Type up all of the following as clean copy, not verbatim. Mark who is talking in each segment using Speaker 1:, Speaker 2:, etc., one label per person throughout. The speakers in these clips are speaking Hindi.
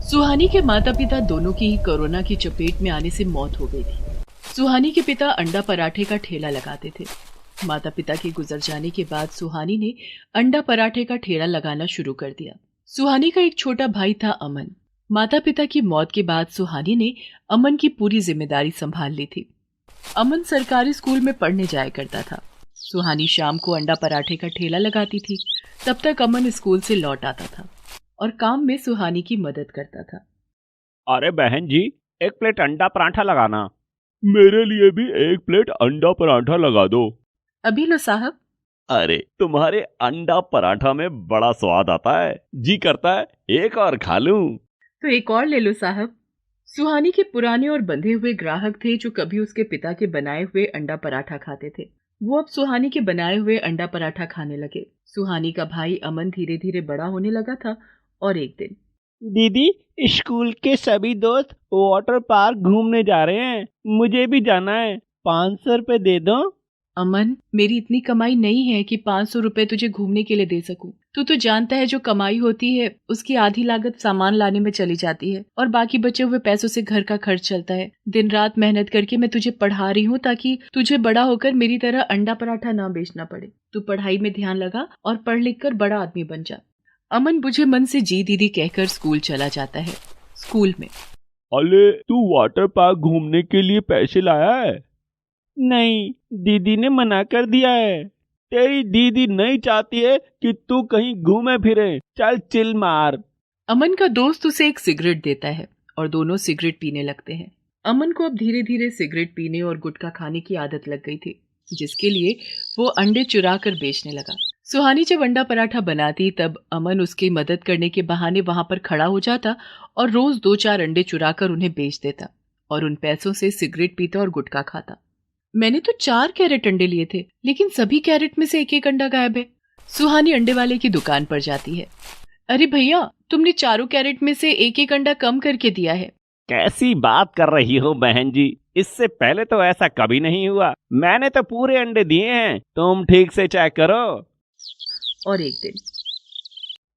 Speaker 1: सुहानी के माता पिता दोनों की ही कोरोना की चपेट में आने से मौत हो गई थी। सुहानी के पिता अंडा पराठे का ठेला लगाते थे। माता पिता के गुजर जाने के बाद सुहानी ने अंडा पराठे का ठेला लगाना शुरू कर दिया। सुहानी का एक छोटा भाई था अमन। माता पिता की मौत के बाद सुहानी ने अमन की पूरी जिम्मेदारी संभाल ली थी। अमन सरकारी स्कूल में पढ़ने जाया करता था। सुहानी शाम को अंडा पराठे का ठेला लगाती थी। तब तक अमन स्कूल से लौट आता था और काम में सुहानी की मदद करता था।
Speaker 2: अरे बहन जी, एक प्लेट अंडा पराठा लगाना। मेरे लिए भी एक प्लेट अंडा पराठा लगा दो।
Speaker 1: अभी लो साहब।
Speaker 2: अरे तुम्हारे अंडा पराठा में बड़ा स्वाद आता है, जी करता है एक और खा लूं।
Speaker 1: तो एक और ले लो साहब। सुहानी के पुराने और बंधे हुए ग्राहक थे जो कभी उसके पिता के बनाए हुए अंडा पराठा खाते थे। वो अब सुहानी के बनाए हुए अंडा पराठा खाने लगे। सुहानी का भाई अमन धीरे धीरे बड़ा होने लगा था और एक दिन,
Speaker 2: दीदी, स्कूल के सभी दोस्त वाटर पार्क घूमने जा रहे हैं, मुझे भी जाना है, 500 रुपए दे दो।
Speaker 1: अमन, मेरी इतनी कमाई नहीं है कि 500 रुपए तुझे घूमने के लिए दे सकूं। तू तो जानता है जो कमाई होती है उसकी आधी लागत सामान लाने में चली जाती है और बाकी बचे हुए पैसों से घर का खर्च चलता है। दिन रात मेहनत करके मैं तुझे पढ़ा रही हूँ ताकि तुझे बड़ा होकर मेरी तरह अंडा पराठा ना बेचना पड़े। तू पढ़ाई में ध्यान लगा और पढ़ लिख कर बड़ा आदमी बन जा। अमन बुझे मन से जी दीदी कहकर स्कूल चला जाता है। स्कूल में,
Speaker 2: अरे तू वाटर पार्क घूमने के लिए पैसे लाया है? नहीं, दीदी ने मना कर दिया है। तेरी दीदी नहीं चाहती है कि तू कहीं घूमे फिरे। चल चिल मार।
Speaker 1: अमन का दोस्त उसे एक सिगरेट देता है और दोनों सिगरेट पीने लगते हैं। अमन को अब धीरे धीरे सिगरेट पीने और गुटखा खाने की आदत लग गई थी, जिसके लिए वो अंडे चुरा कर बेचने लगा। सुहानी जब अंडा पराठा बनाती तब अमन उसकी मदद करने के बहाने वहां पर खड़ा हो जाता और रोज 2-4 अंडे चुरा कर उन्हें बेच देता और उन पैसों से सिगरेट पीता और गुटखा खाता। मैंने तो 4 कैरेट अंडे लिए थे, लेकिन सभी कैरेट में से एक एक अंडा गायब है। सुहानी अंडे वाले की दुकान पर जाती है। अरे भैया, तुमने चारों कैरेट में से एक एक अंडा कम करके दिया है।
Speaker 2: कैसी बात कर रही हो बहन जी, इससे पहले तो ऐसा कभी नहीं हुआ। मैंने तो पूरे अंडे दिए हैं, तुम ठीक से चेक करो।
Speaker 1: और एक दिन,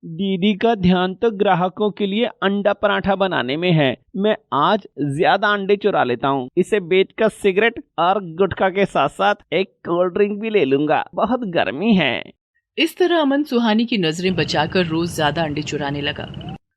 Speaker 2: दीदी का ध्यान तो ग्राहकों के लिए अंडा पराठा बनाने में है। मैं आज ज्यादा अंडे चुरा लेता हूँ। इसे बेचकर सिगरेट और गुटखा के साथ साथ एक कोल्ड ड्रिंक भी ले लूंगा, बहुत गर्मी है।
Speaker 1: इस तरह अमन सुहानी की नजरें बचाकर रोज ज्यादा अंडे चुराने लगा।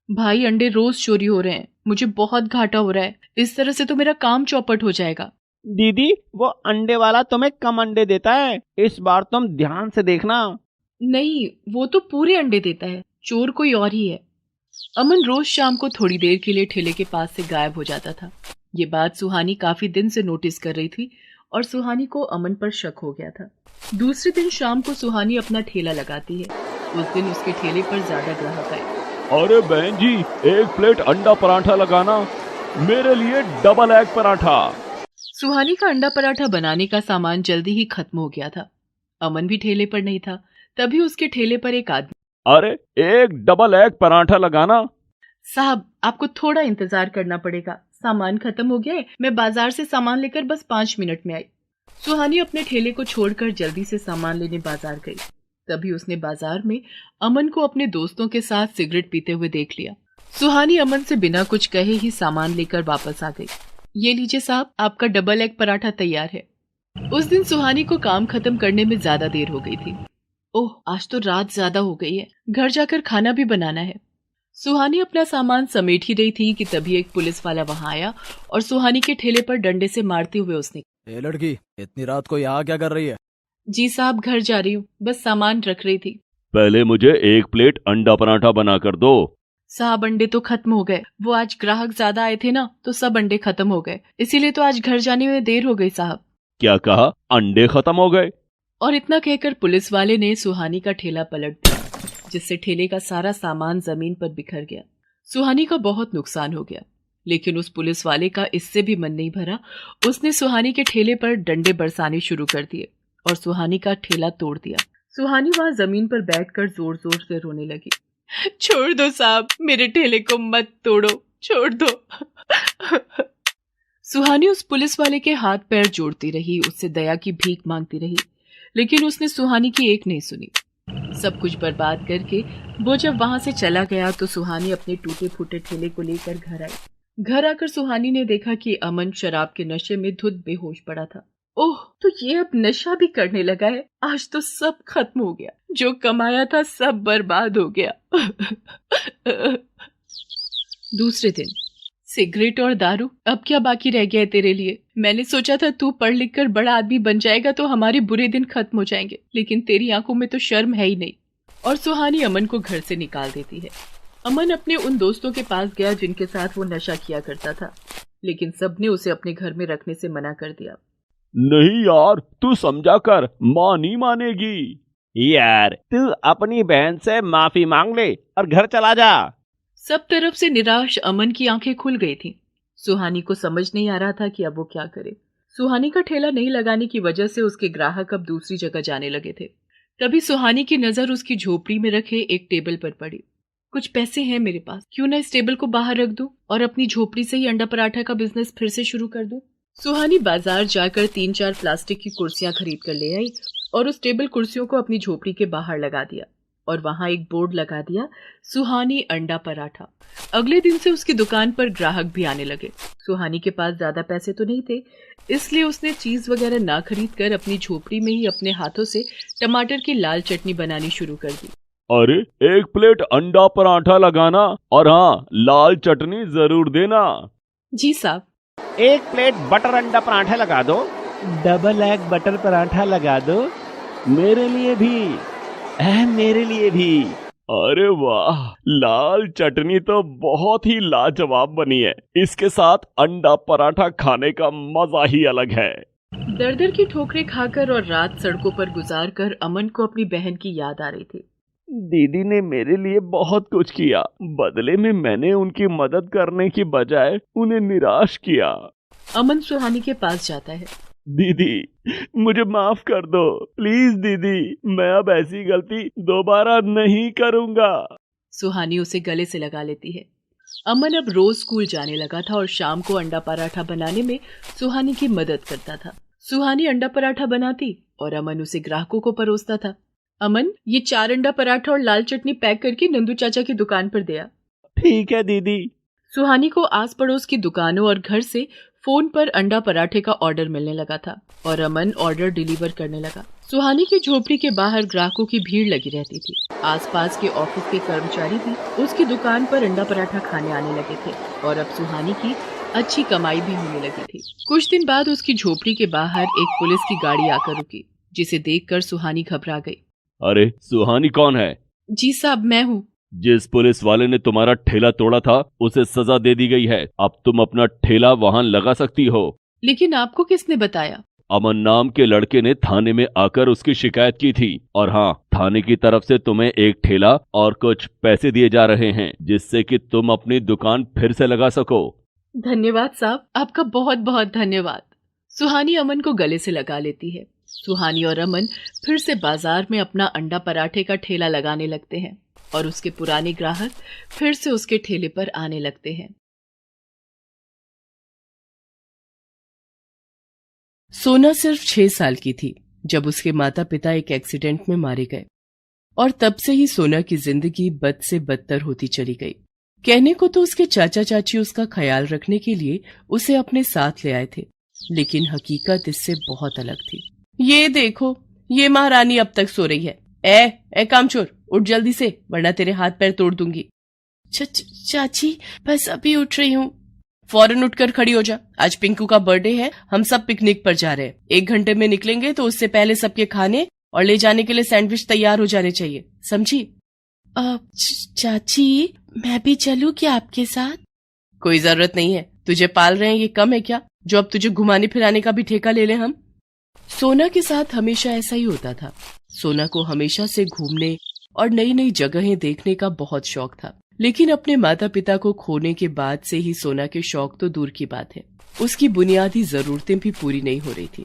Speaker 1: भाई, अंडे रोज चोरी हो रहे हैं, मुझे बहुत घाटा हो रहा है। इस तरह से तो मेरा काम चौपट हो जाएगा।
Speaker 2: दीदी, वो अंडे वाला तुम्हें कम अंडे देता है, इस बार तुम ध्यान से देखना।
Speaker 1: नहीं, वो तो पूरे अंडे देता है। चोर कोई और ही है। अमन रोज शाम को थोड़ी देर के लिए ठेले के पास से गायब हो जाता था। ये बात सुहानी काफी दिन से नोटिस कर रही थी और सुहानी को अमन पर शक हो गया था। दूसरे दिन शाम को सुहानी अपना ठेला लगाती है। उस दिन उसके ठेले पर ज्यादा ग्राहक आए।
Speaker 2: अरे बहन जी, एक प्लेट अंडा पराठा लगाना, मेरे लिए डबल एग पराठा।
Speaker 1: सुहानी का अंडा पराठा बनाने का सामान जल्दी ही खत्म हो गया था। अमन भी ठेले पर नहीं था। तभी उसके ठेले पर एक आदमी,
Speaker 2: अरे एक डबल एग पराठा लगाना।
Speaker 1: साहब, आपको थोड़ा इंतजार करना पड़ेगा, सामान खत्म हो गया है। मैं बाजार से सामान लेकर बस 5 मिनट में आई। सुहानी अपने ठेले को छोड़कर जल्दी से सामान लेने बाजार गई। तभी उसने बाजार में अमन को अपने दोस्तों के साथ सिगरेट पीते हुए देख लिया। सुहानी अमन से बिना कुछ कहे ही सामान लेकर वापस आ गई। ये लीजिए साहब, आपका डबल एग पराठा तैयार है। उस दिन सुहानी को काम खत्म करने में ज्यादा देर हो गई थी। ओह, आज तो रात ज्यादा हो गई है, घर जाकर खाना भी बनाना है। सुहानी अपना सामान समेट ही रही थी कि तभी एक पुलिस वाला वहां आया और सुहानी के ठेले पर डंडे से मारते हुए उसने,
Speaker 3: ए लड़की, इतनी रात को यहाँ क्या कर रही है?
Speaker 1: जी साहब, घर जा रही हूँ, बस सामान रख रही थी।
Speaker 2: पहले मुझे एक प्लेट अंडा पराठा बना कर दो।
Speaker 1: साहब, अंडे तो खत्म हो गए। वो आज ग्राहक ज्यादा आए थे ना, तो सब अंडे खत्म हो गए, इसीलिए तो आज घर जाने में देर हो गई साहब।
Speaker 2: क्या कहा? अंडे खत्म हो गए?
Speaker 1: और इतना कहकर पुलिस वाले ने सुहानी का ठेला पलट दिया, जिससे ठेले का सारा सामान जमीन पर बिखर गया। सुहानी का बहुत नुकसान हो गया, लेकिन उस पुलिस वाले का इससे भी मन नहीं भरा। उसने सुहानी के ठेले पर डंडे बरसाने शुरू कर दिए और सुहानी का ठेला तोड़ दिया। सुहानी वहां जमीन पर बैठकर जोर जोर से रोने लगी। छोड़ दो साहब, मेरे ठेले को मत तोड़ो, छोड़ दो। सुहानी उस पुलिस वाले के हाथ पैर जोड़ती रही, उससे दया की भीख मांगती रही, लेकिन उसने सुहानी की एक नहीं सुनी। सब कुछ बर्बाद करके वो जब वहां से चला गया तो सुहानी अपने टूटे फूटे ठेले को लेकर घर आई। घर आकर सुहानी ने देखा कि अमन शराब के नशे में धुत बेहोश पड़ा था। ओह, तो ये अब नशा भी करने लगा है। आज तो सब खत्म हो गया, जो कमाया था सब बर्बाद हो गया। दूसरे दिन, सिगरेट और दारू, अब क्या बाकी रह गया है तेरे लिए? मैंने सोचा था तू पढ़ लिख कर बड़ा आदमी बन जाएगा तो हमारे बुरे दिन खत्म हो जाएंगे, लेकिन तेरी आंखों में तो शर्म है ही नहीं। और सुहानी अमन को घर से निकाल देती है। अमन अपने उन दोस्तों के पास गया जिनके साथ वो नशा किया करता था, लेकिन सबने उसे अपने घर में रखने से मना कर दिया।
Speaker 2: नहीं यार, तू समझा कर, माँ नहीं मानेगी। यार तू अपनी बहन से माफी मांग ले और घर चला जा।
Speaker 1: सब तरफ से निराश अमन की आंखें खुल गई थीं। सुहानी को समझ नहीं आ रहा था कि अब वो क्या करे। सुहानी का ठेला नहीं लगाने की वजह से उसके ग्राहक अब दूसरी जगह जाने लगे थे। तभी सुहानी की नजर उसकी झोपड़ी में रखे एक टेबल पर पड़ी। कुछ पैसे हैं मेरे पास, क्यों ना इस टेबल को बाहर रख दूं और अपनी झोपड़ी से ही अंडा पराठा का बिजनेस फिर से शुरू कर दूं। सुहानी बाजार जाकर 3-4 प्लास्टिक की कुर्सियां खरीद कर ले आई और उस टेबल कुर्सियों को अपनी झोपड़ी के बाहर लगा दिया और वहां एक बोर्ड लगा दिया, सुहानी अंडा पराठा। अगले दिन से उसकी दुकान पर ग्राहक भी आने लगे। सुहानी के पास ज्यादा पैसे तो नहीं थे, इसलिए उसने चीज वगैरह ना खरीद कर अपनी झोपड़ी में ही अपने हाथों से टमाटर की लाल चटनी बनानी शुरू कर दी।
Speaker 2: अरे 1 प्लेट अंडा पराठा लगाना और हाँ, लाल चटनी जरूर देना।
Speaker 1: जी साहब।
Speaker 2: 1 प्लेट बटर अंडा पराठा लगा दो। डबल एग बटर पराठा लगा दो। मेरे लिए भी, मेरे लिए भी। अरे वाह, लाल चटनी तो बहुत ही लाजवाब बनी है। इसके साथ अंडा पराठा खाने का मजा ही अलग है।
Speaker 1: दर-दर की ठोकरें खाकर और रात सड़कों पर गुजार कर अमन को अपनी बहन की याद आ रही थी।
Speaker 2: दीदी ने मेरे लिए बहुत कुछ किया, बदले में मैंने उनकी मदद करने की बजाय उन्हें निराश किया।
Speaker 1: अमन सुहानी के पास जाता है।
Speaker 2: दीदी मुझे माफ कर दो, प्लीज दीदी, मैं अब ऐसी गलती दोबारा नहीं करूंगा।
Speaker 1: सुहानी उसे गले से लगा लेती है। अमन अब रोज स्कूल जाने लगा था और शाम को अंडा पराठा बनाने में सुहानी की मदद करता था। सुहानी अंडा पराठा बनाती और अमन उसे ग्राहकों को परोसता था। अमन, ये 4 अंडा पराठा और लाल चटनी पैक करके नंदू चाचा की दुकान पर दिया।
Speaker 2: ठीक है दीदी।
Speaker 1: सुहानी को आस पड़ोस की दुकानों और घर से फोन पर अंडा पराठे का ऑर्डर मिलने लगा था और अमन ऑर्डर डिलीवर करने लगा। सुहानी की झोपड़ी के बाहर ग्राहकों की भीड़ लगी रहती थी। आसपास के ऑफिस के कर्मचारी भी उसकी दुकान पर अंडा पराठा खाने आने लगे थे और अब सुहानी की अच्छी कमाई भी होने लगी थी। कुछ दिन बाद उसकी झोपड़ी के बाहर एक पुलिस की गाड़ी आकर रुकी, जिसे देखकर सुहानी घबरा गई।
Speaker 2: अरे सुहानी कौन है?
Speaker 1: जी साहब, मैं हूँ।
Speaker 2: जिस पुलिस वाले ने तुम्हारा ठेला तोड़ा था उसे सजा दे दी गई है। अब तुम अपना ठेला वहां लगा सकती हो।
Speaker 1: लेकिन आपको किसने बताया?
Speaker 2: अमन नाम के लड़के ने थाने में आकर उसकी शिकायत की थी और हाँ, थाने की तरफ से तुम्हें एक ठेला और कुछ पैसे दिए जा रहे हैं जिससे कि तुम अपनी दुकान फिर से लगा सको।
Speaker 1: धन्यवाद साहब, आपका बहुत बहुत धन्यवाद। सुहानी अमन को गले से लगा लेती है। सुहानी और अमन फिर से बाजार में अपना अंडा पराठे का ठेला लगाने लगते हैं और उसके पुराने ग्राहक फिर से उसके ठेले पर आने लगते हैं। सोना सिर्फ 6 साल की थी जब उसके माता पिता एक एक्सीडेंट में मारे गए और तब से ही सोना की जिंदगी बद से बदतर होती चली गई। कहने को तो उसके चाचा चाची उसका ख्याल रखने के लिए उसे अपने साथ ले आए थे, लेकिन हकीकत इससे बहुत अलग थी। ये देखो, ये महारानी अब तक सो रही है। ए कामचोर, उठ जल्दी से, वरना तेरे हाथ पैर तोड़ दूंगी। चाची, बस अभी उठ रही हूँ। फौरन उठकर खड़ी हो जा, आज पिंकू का बर्थडे है, हम सब पिकनिक पर जा रहे हैं। 1 घंटे में निकलेंगे तो उससे पहले सबके खाने और ले जाने के लिए सैंडविच तैयार हो जाने चाहिए, समझी? चाची, मैं भी चलूं क्या आपके साथ? कोई जरूरत नहीं है, तुझे पाल रहे हैं ये कम है क्या, जो अब तुझे घुमाने फिराने का भी ठेका ले लें हम। सोना के साथ हमेशा ऐसा ही होता था। सोना को हमेशा से घूमने और नई नई जगहें देखने का बहुत शौक था, लेकिन अपने माता पिता को खोने के बाद से ही सोना के शौक तो दूर की बात है, उसकी बुनियादी जरूरतें भी पूरी नहीं हो रही थी।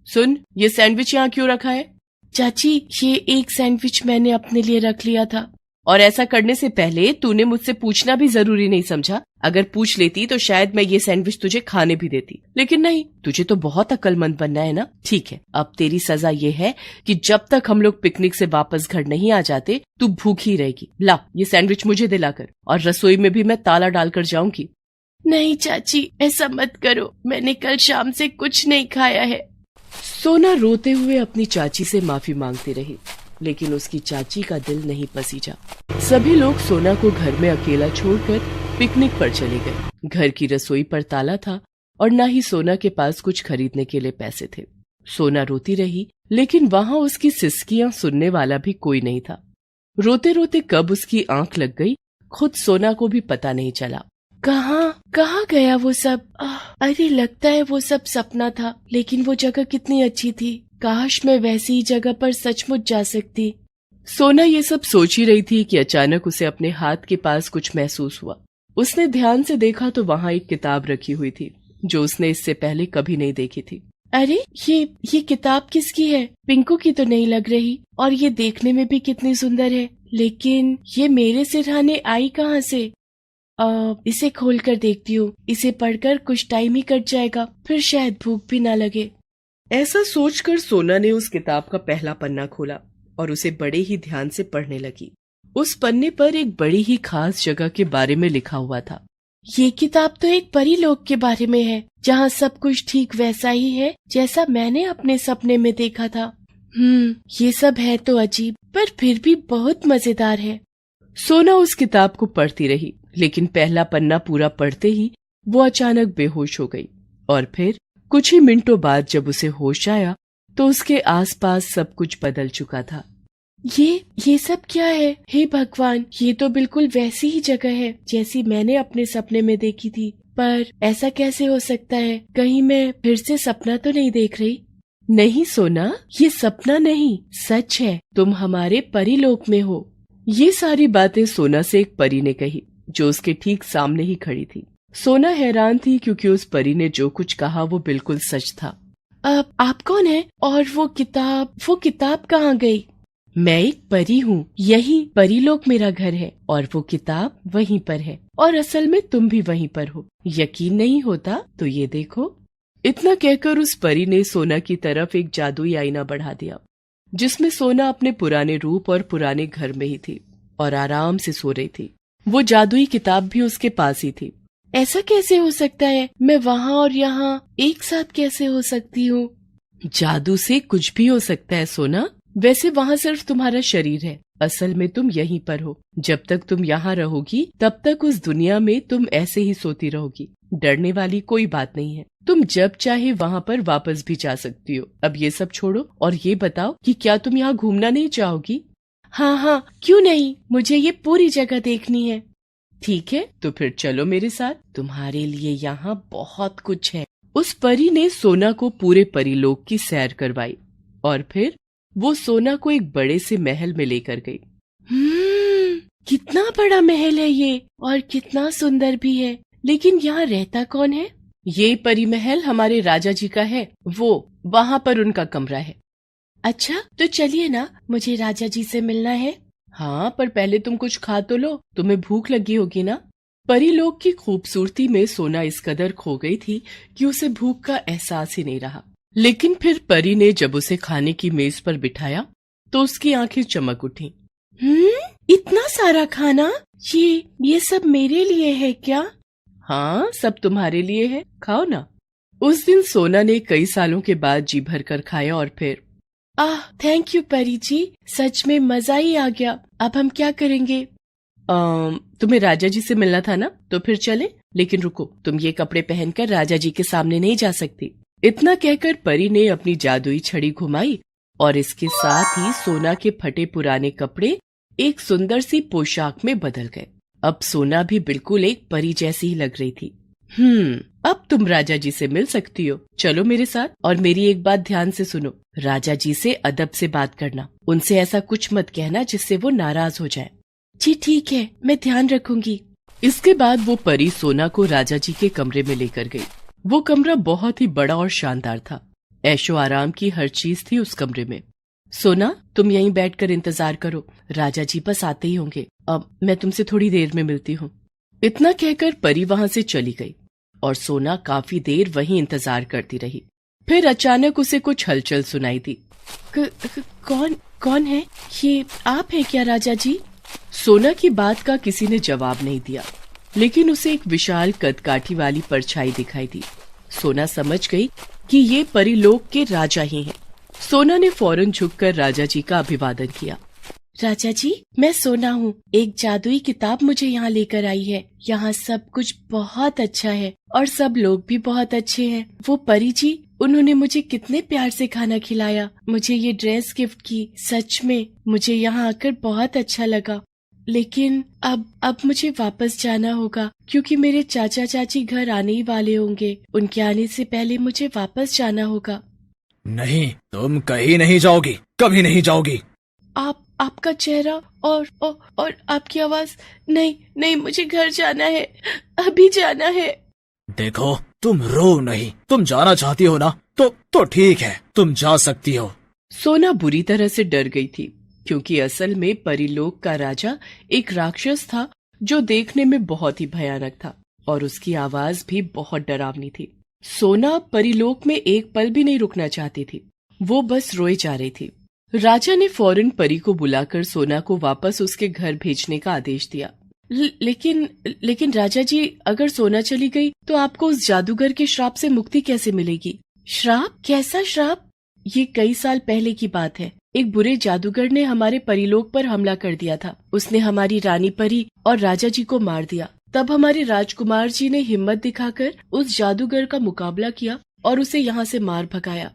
Speaker 1: सुन, ये सैंडविच यहाँ क्यों रखा है? चाची, ये एक सैंडविच मैंने अपने लिए रख लिया था। और ऐसा करने से पहले तूने मुझसे पूछना भी जरूरी नहीं समझा? अगर पूछ लेती तो शायद मैं ये सैंडविच तुझे खाने भी देती, लेकिन नहीं, तुझे तो बहुत अक्लमंद बनना है ना। ठीक है, अब तेरी सजा ये है कि जब तक हम लोग पिकनिक से वापस घर नहीं आ जाते तू भूखी रहेगी। ला ये सैंडविच मुझे दिलाकर, और रसोई में भी मैं ताला डालकर जाऊंगी। नहीं चाची, ऐसा मत करो, मैंने कल शाम से कुछ नहीं खाया है। सोना रोते हुए अपनी चाची से माफी मांगती रही, लेकिन उसकी चाची का दिल नहीं पसीजा। सभी लोग सोना को घर में अकेला छोड़कर पिकनिक पर चले गए। घर की रसोई पर ताला था और न ही सोना के पास कुछ खरीदने के लिए पैसे थे। सोना रोती रही, लेकिन वहाँ उसकी सिसकियां सुनने वाला भी कोई नहीं था। रोते रोते कब उसकी आंख लग गई, खुद सोना को भी पता नहीं चला। कहाँ गया वो सब? अरे लगता है वो सब सपना था, लेकिन वो जगह कितनी अच्छी थी। काश मैं वैसी ही जगह पर सचमुच जा सकती। सोना ये सब सोच ही रही थी कि अचानक उसे अपने हाथ के पास कुछ महसूस हुआ। उसने ध्यान से देखा तो वहाँ एक किताब रखी हुई थी जो उसने इससे पहले कभी नहीं देखी थी। अरे ये किताब किसकी है? पिंकू की तो नहीं लग रही, और ये देखने में भी कितनी सुंदर है, लेकिन ये मेरे सिरहाने आई कहाँ से? इसे खोल कर देखती हूँ, इसे पढ़कर कुछ टाइम ही कट जाएगा, फिर शायद भूख भी ना लगे। ऐसा सोचकर सोना ने उस किताब का पहला पन्ना खोला और उसे बड़े ही ध्यान से पढ़ने लगी। उस पन्ने पर एक बड़ी ही खास जगह के बारे में लिखा हुआ था। ये किताब तो एक परी लोक के बारे में है, जहाँ सब कुछ ठीक वैसा ही है जैसा मैंने अपने सपने में देखा था। ये सब है तो अजीब, पर फिर भी बहुत मजेदार है। सोना उस किताब को पढ़ती रही, लेकिन पहला पन्ना पूरा पढ़ते ही वो अचानक बेहोश हो गई, और फिर कुछ ही मिनटों बाद जब उसे होश आया तो उसके आसपास सब कुछ बदल चुका था। ये सब क्या है? हे भगवान, ये तो बिल्कुल वैसी ही जगह है जैसी मैंने अपने सपने में देखी थी, पर ऐसा कैसे हो सकता है? कहीं मैं फिर से सपना तो नहीं देख रही? नहीं सोना, ये सपना नहीं, सच है, तुम हमारे परीलोक में हो। ये सारी बातें सोना से एक परी ने कही जो उसके ठीक सामने ही खड़ी थी। सोना हैरान थी क्योंकि उस परी ने जो कुछ कहा वो बिल्कुल सच था। आप कौन है? और वो किताब कहाँ गई? मैं एक परी हूँ, यही परीलोक मेरा घर है, और वो किताब वहीं पर है, और असल में तुम भी वहीं पर हो। यकीन नहीं होता तो ये देखो। इतना कहकर उस परी ने सोना की तरफ एक जादुई आईना बढ़ा दिया, जिसमें सोना अपने पुराने रूप और पुराने घर में ही थी और आराम से सो रही थी। वो जादुई किताब भी उसके पास ही थी। ऐसा कैसे हो सकता है? मैं वहाँ और यहाँ एक साथ कैसे हो सकती हूँ? जादू से कुछ भी हो सकता है सोना। वैसे वहाँ सिर्फ तुम्हारा शरीर है, असल में तुम यहीं पर हो। जब तक तुम यहाँ रहोगी तब तक उस दुनिया में तुम ऐसे ही सोती रहोगी। डरने वाली कोई बात नहीं है, तुम जब चाहे वहाँ पर वापस भी जा सकती हो। अब ये सब छोड़ो और ये बताओ कि क्या तुम यहाँ घूमना नहीं चाहोगी? हाँ, क्यों नहीं, मुझे ये पूरी जगह देखनी है। ठीक है, तो फिर चलो मेरे साथ, तुम्हारे लिए यहाँ बहुत कुछ है। उस परी ने सोना को पूरे परीलोक की सैर करवाई और फिर वो सोना को एक बड़े से महल में लेकर गई। कितना बड़ा महल है ये, और कितना सुंदर भी है, लेकिन यहाँ रहता कौन है? ये परी महल हमारे राजा जी का है, वो वहाँ पर उनका कमरा है। अच्छा, तो चलिए ना, मुझे राजा जी से मिलना है। हाँ, पर पहले तुम कुछ खा तो लो, तुम्हें भूख लगी होगी ना। परीलोक की खूबसूरती में सोना इस कदर खो गई थी कि उसे भूख का एहसास ही नहीं रहा। लेकिन फिर परी ने जब उसे खाने की मेज पर बिठाया तो उसकी आंखें चमक उठी। इतना सारा खाना, ये सब मेरे लिए है क्या? हाँ, सब तुम्हारे लिए है, खाओ ना। उस दिन सोना ने कई सालों के बाद जी भर कर खाया और फिर थैंक यू परी जी, सच में मजा ही आ गया। अब हम क्या करेंगे? तुम्हें राजा जी से मिलना था ना, तो फिर चले। लेकिन रुको, तुम ये कपड़े पहनकर राजा जी के सामने नहीं जा सकती। इतना कहकर परी ने अपनी जादुई छड़ी घुमाई और इसके साथ ही सोना के फटे पुराने कपड़े एक सुंदर सी पोशाक में बदल गए। अब सोना भी बिल्कुल एक परी जैसी ही लग रही थी। अब तुम राजा जी से मिल सकती हो, चलो मेरे साथ। और मेरी एक बात ध्यान से सुनो, राजा जी से अदब से बात करना, उनसे ऐसा कुछ मत कहना जिससे वो नाराज हो जाए। जी ठीक है, मैं ध्यान रखूंगी। इसके बाद वो परी सोना को राजा जी के कमरे में लेकर गई। वो कमरा बहुत ही बड़ा और शानदार था। ऐशो आराम की हर चीज थी उस कमरे में। सोना, तुम यहीं बैठकर इंतजार करो, राजा जी बस आते ही होंगे। अब मैं तुमसे थोड़ी देर में मिलती हूँ। इतना कहकर परी वहां से चली गई और सोना काफी देर वहीं इंतजार करती रही। फिर अचानक उसे कुछ हलचल सुनाई दी। कौन है? ये आप है क्या राजा जी? सोना की बात का किसी ने जवाब नहीं दिया, लेकिन उसे एक विशाल कदकाठी वाली परछाई दिखाई दी। सोना समझ गई कि ये परीलोक के राजा ही हैं। सोना ने फौरन झुककर राजा जी का अभिवादन किया। राजा जी, मैं सोना हूँ। एक जादुई किताब मुझे यहाँ लेकर आई है। यहाँ सब कुछ बहुत अच्छा है और सब लोग भी बहुत अच्छे हैं। वो परी जी, उन्होंने मुझे कितने प्यार से खाना खिलाया, मुझे ये ड्रेस गिफ्ट की। सच में मुझे यहाँ आकर बहुत अच्छा लगा। लेकिन अब मुझे वापस जाना होगा, क्योंकि मेरे चाचा चाची घर आने ही वाले होंगे। उनके आने से पहले मुझे वापस जाना होगा।
Speaker 3: नहीं, तुम कहीं नहीं जाओगी, कभी नहीं जाओगी।
Speaker 1: आपका चेहरा और आपकी आवाज। नहीं, मुझे घर जाना है, अभी जाना है।
Speaker 3: देखो, तुम रो नहीं। तुम जाना चाहती हो ना, तो ठीक है, तुम जा सकती हो।
Speaker 1: सोना बुरी तरह से डर गई थी, क्योंकि असल में परीलोक का राजा एक राक्षस था जो देखने में बहुत ही भयानक था और उसकी आवाज भी बहुत डरावनी थी। सोना परीलोक में एक पल भी नहीं रुकना चाहती थी, वो बस रोए जा रही थी। राजा ने फौरन परी को बुलाकर सोना को वापस उसके घर भेजने का आदेश दिया। लेकिन राजा जी, अगर सोना चली गई तो आपको उस जादूगर के श्राप से मुक्ति कैसे मिलेगी? श्राप? कैसा श्राप? ये कई साल पहले की बात है। एक बुरे जादूगर ने हमारे परीलोक पर हमला कर दिया था। उसने हमारी रानी परी और राजा जी को मार दिया। तब हमारे राजकुमार जी ने हिम्मत दिखाकर उस जादूगर का मुकाबला किया और उसे यहाँ से मार भगाया।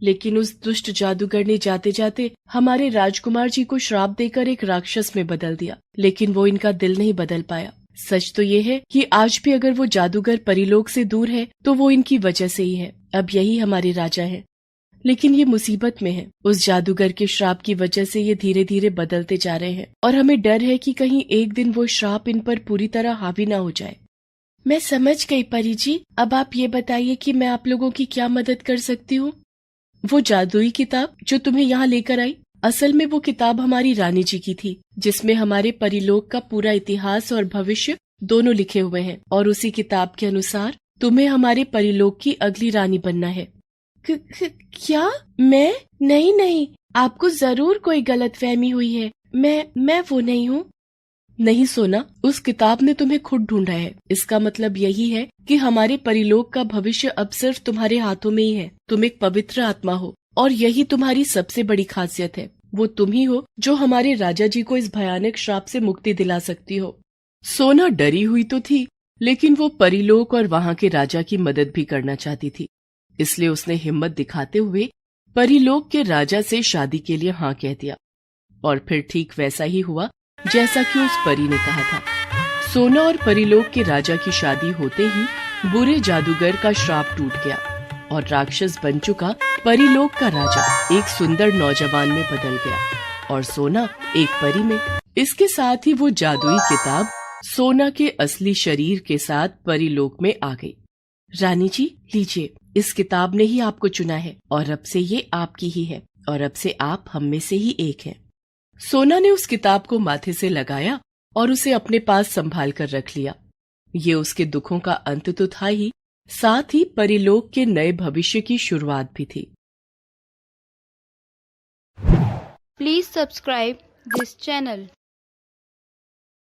Speaker 1: लेकिन उस दुष्ट जादूगर ने जाते जाते हमारे राजकुमार जी को श्राप देकर एक राक्षस में बदल दिया, लेकिन वो इनका दिल नहीं बदल पाया। सच तो ये है कि आज भी अगर वो जादूगर परीलोक से दूर है तो वो इनकी वजह से ही है। अब यही हमारे राजा हैं, लेकिन ये मुसीबत में है। उस जादूगर के श्राप की वजह से ये धीरे धीरे बदलते जा रहे हैं और हमें डर है कि कहीं एक दिन वो श्राप इन पर पूरी तरह हावी न हो जाए। मैं समझ गई परी जी। अब आप ये बताइए कि मैं आप लोगों की क्या मदद कर सकती हूँ? वो जादुई किताब जो तुम्हें यहाँ लेकर आई, असल में वो किताब हमारी रानी जी की थी, जिसमें हमारे परीलोक का पूरा इतिहास और भविष्य दोनों लिखे हुए हैं। और उसी किताब के अनुसार तुम्हें हमारे परीलोक की अगली रानी बनना है। क्या? मैं? नहीं, आपको जरूर कोई गलतफहमी हुई है। मैं वो नहीं हूँ। नहीं सोना, उस किताब ने तुम्हें खुद ढूंढा है। इसका मतलब यही है कि हमारे परीलोक का भविष्य अब सिर्फ तुम्हारे हाथों में ही है। तुम एक पवित्र आत्मा हो और यही तुम्हारी सबसे बड़ी खासियत है। वो तुम ही हो जो हमारे राजा जी को इस भयानक श्राप से मुक्ति दिला सकती हो। सोना डरी हुई तो थी, लेकिन वो परीलोक और वहाँ के राजा की मदद भी करना चाहती थी। इसलिए उसने हिम्मत दिखाते हुए परीलोक के राजा से शादी के लिए हाँ कह दिया। और फिर ठीक वैसा ही हुआ जैसा कि उस परी ने कहा था। सोना और परीलोक के राजा की शादी होते ही बुरे जादूगर का श्राप टूट गया और राक्षस बन चुका परीलोक का राजा एक सुंदर नौजवान में बदल गया और सोना एक परी में। इसके साथ ही वो जादुई किताब सोना के असली शरीर के साथ परीलोक में आ गई। रानी जी, लीजिए, इस किताब ने ही आपको चुना है और अब से ये आपकी ही है और अब से आप हम में से ही एक हैं। सोना ने उस किताब को माथे से लगाया और उसे अपने पास संभाल कर रख लिया। ये उसके दुखों का अंत तो था ही, साथ ही परीलोक के नए भविष्य की शुरुआत भी थी।
Speaker 4: Please subscribe this channel.